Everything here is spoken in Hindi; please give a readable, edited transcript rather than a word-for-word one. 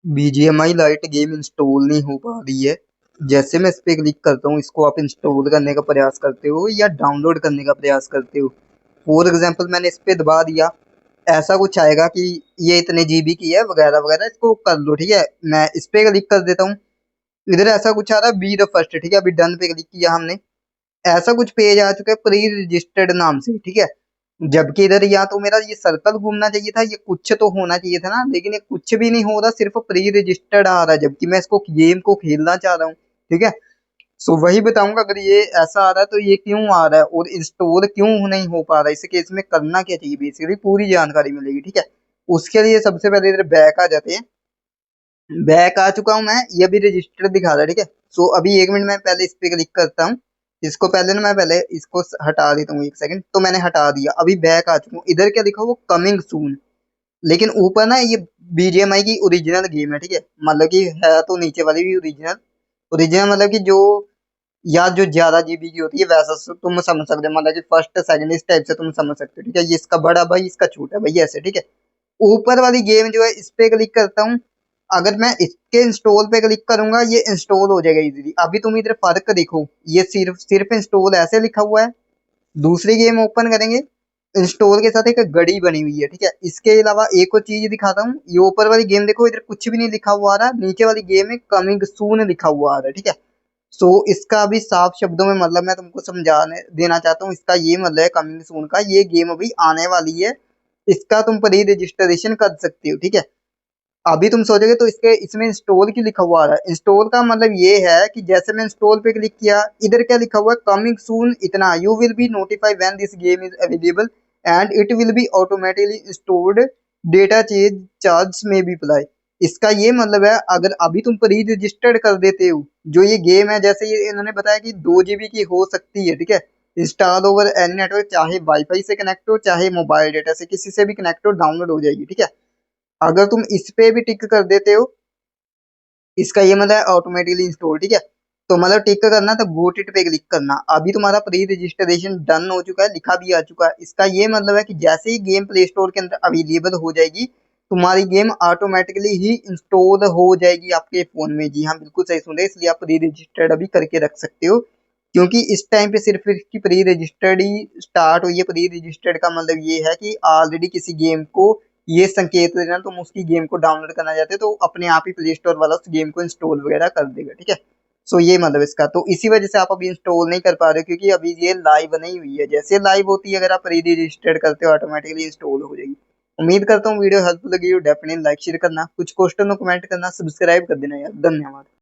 बीजीएमआई लाइट गेम इंस्टॉल नहीं हो पा रही है। जैसे मैं इस पे क्लिक करता हूँ, इसको आप इंस्टॉल करने का प्रयास करते हो या डाउनलोड करने का प्रयास करते हो। फॉर एग्जांपल मैंने इस पे दबा दिया, ऐसा कुछ आएगा कि ये इतने जीबी की है वगैरह वगैरह, इसको कर लो। ठीक है, मैं इस पे क्लिक कर देता हूँ। इधर ऐसा कुछ आ रहा है, बी द फर्स्ट। ठीक है, अभी डन पे क्लिक किया हमने, ऐसा कुछ पेज आ चुका है प्री रजिस्टर्ड नाम से। ठीक है, जबकि इधर या तो मेरा ये सर्कल घूमना चाहिए था, ये कुछ तो होना चाहिए था ना, लेकिन ये कुछ भी नहीं हो रहा, सिर्फ प्री रजिस्टर्ड आ रहा है, जबकि मैं इसको गेम को खेलना चाह रहा हूँ। ठीक है, सो वही बताऊंगा अगर ये ऐसा आ रहा है तो ये क्यों आ रहा है और इंस्टॉल क्यों नहीं हो पा रहा है, इस केस में करना क्या चाहिए, बेसिकली पूरी जानकारी मिलेगी। ठीक है, उसके लिए सबसे पहले इधर बैक आ जाते हैं। बैक आ चुका हूं मैं, ये भी रजिस्टर दिखा रहा है। ठीक है, सो अभी 1 मिनट में पहले इस पे क्लिक करता हूँ। इसको पहले ना, मैं पहले इसको हटा देता हूँ 1 सेकंड। तो मैंने हटा दिया, अभी बैक आ चुका हूँ। इधर क्या लिखा, वो कमिंग सून, लेकिन ऊपर ना ये बीजीएमआई की ओरिजिनल गेम है। ठीक है, मतलब कि है तो नीचे वाली भी ओरिजिनल। ओरिजिनल मतलब कि जो, या जो ज्यादा जीबी की होती है वैसा तुम समझ सकते हो, मतलब कि फर्स्ट सेकंड इस टाइप से तुम समझ सकते हो। ठीक है, ये इसका बड़ा भाई, इसका छोटा भाई, ऐसे। ठीक है, ऊपर वाली गेम जो है इस पे क्लिक करता हूँ, अगर मैं इसके इंस्टॉल पे क्लिक करूंगा ये इंस्टॉल हो जाएगा इजीली। अभी तुम इधर फर्क देखो, ये सिर्फ सिर्फ इंस्टॉल ऐसे लिखा हुआ है। दूसरी गेम ओपन करेंगे, इंस्टॉल के साथ एक घड़ी बनी हुई है। ठीक है, इसके अलावा एक और चीज दिखाता हूँ, ये ऊपर वाली गेम देखो, इधर कुछ भी नहीं लिखा हुआ आ रहा, नीचे वाली गेम में कमिंग सून लिखा हुआ आ रहा है। ठीक है, सो इसका अभी साफ शब्दों में मतलब मैं तुमको समझाने देना चाहता हूँ। इसका ये मतलब है कमिंग सून का, ये गेम अभी आने वाली है, इसका तुम प्री रजिस्ट्रेशन कर सकते हो। ठीक है, अभी तुम सोचोगे तो इसके इसमें इंस्टॉल क्यों लिखा हुआ आ रहा है। इंस्टॉल का मतलब ये है कि जैसे मैं इंस्टॉल पे क्लिक किया, इधर क्या लिखा हुआ है, कमिंग सून इतना, you will be notified when this game is available and it will be automatically installed, data change charge में बी अप्लाई। इसका ये मतलब है, अगर अभी तुम प्री रजिस्टर्ड कर देते हो, जो ये गेम है, जैसे ये इन्होंने बताया कि 2 जीबी की हो सकती है। ठीक है, इंस्टॉल ओवर एनी नेटवर्क, चाहे वाईफाई से कनेक्ट हो चाहे मोबाइल डेटा से, किसी से भी कनेक्ट हो, डाउनलोड हो जाएगी। ठीक है, अगर तुम इस पे भी टिक कर देते हो, इसका ये मतलब है ऑटोमेटिकली इंस्टॉल। ठीक है, तो मतलब टिक करना तो गोट इट पे क्लिक करना। अभी तुम्हारा प्री रजिस्ट्रेशन डन हो चुका है, लिखा भी आ चुका है। इसका ये मतलब है कि जैसे ही गेम प्ले स्टोर के अंदर अवेलेबल हो जाएगी, तुम्हारी गेम ऑटोमेटिकली ही इंस्टॉल हो जाएगी आपके फोन में। जी हाँ, बिल्कुल सही सुन रहे, इसलिए आप प्री रजिस्टर्ड अभी करके रख सकते हो, क्योंकि इस टाइम पे सिर्फ इसकी प्री रजिस्टर्ड ही स्टार्ट हुई है। प्री रजिस्टर्ड का मतलब ये है कि ऑलरेडी किसी गेम को ये संकेत देना, तुम उसकी गेम को डाउनलोड करना चाहते हो तो अपने आप ही प्ले स्टोर वाला उस गेम को इंस्टॉल वगैरह कर देगा। ठीक है, सो ये मतलब इसका, तो इसी वजह से आप अभी इंस्टॉल नहीं कर पा रहे हो, क्योंकि अभी ये लाइव नहीं हुई है। जैसे लाइव होती है, अगर आप प्री रजिस्टर्ड करते हो, ऑटोमेटिकली इंस्टॉल हो जाएगी। उम्मीद करता हूँ वीडियो हेल्पफुल लगी हो। डेफिनेटली लाइक शेयर करना, कुछ क्वेश्चन कमेंट करना, सब्सक्राइब कर देना यार। धन्यवाद।